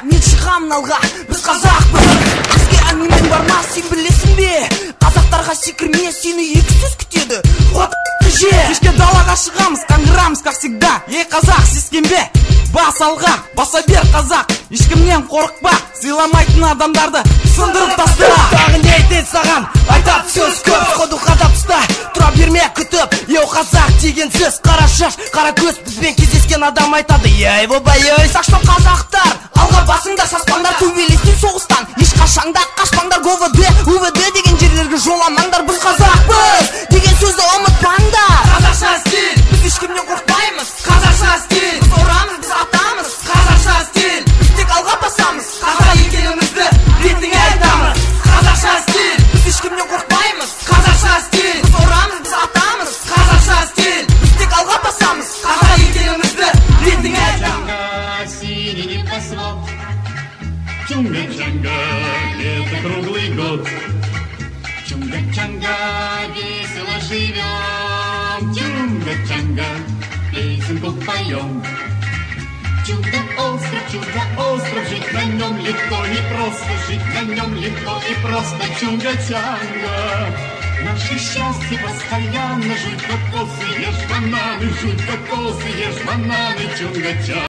мен шығамын алға, біз қазақпыз. Бізге әңгімең бар ма, сен білесің бе? Қазақтарға секірме, сені екі сөз күтеді. Кешке далаға шығамыз, қаңғырамыз, как всегда. Ей қазақ, сескенбе, бас алға, баса бер қазақ. Ешкімнен қорықпа, сыйламайтын адамдарды сындырып таста. Тағы не айтайын саған, айтап сөз көп, сходу қадап ұста. Тұра берме күтіп, еу қазақ деген сөз. Қара шаш, қара көз, бізбен кездескен адам айтады. Ей бобай-ой, Так что қазақтар, алға басыңдар, шашпаңдар, төбелестен соғыстан. Ешқашанда қашпаңдар, ГВД, УВД деген жерлерге жоламаңдар. Біз қазақпыз деген сөзді ұмытпаңдар. қазақша стиль, Біз ешкімнен қорықпаймыз. қазақша стиль, Біз орамыз, біз атамыз. қазақша стиль, Біз тек алға басамыз. қазақ екенімізді бетіңе айтамыз. қазақша стиль, Біз ешкімнен қорықпаймыз. қазақша стиль, Біз орамыз, біз атамыз. қазақша стиль, Біз тек алға басамыз. қазақ екенімізді бетіңе айтамыз. Синий небосвод, Чунга-чанга, это круглый год. Чунга-чанга, весело живем. Чунга-чанга, песенку поем. Чудо-остров, жить на нем легко и просто, жить на нем легко и просто. Чунга-чанга, наше счастье постоянно. Жуй кокосы, ешь бананы, жуй кокосы, ешь бананы. Чунга-чанга.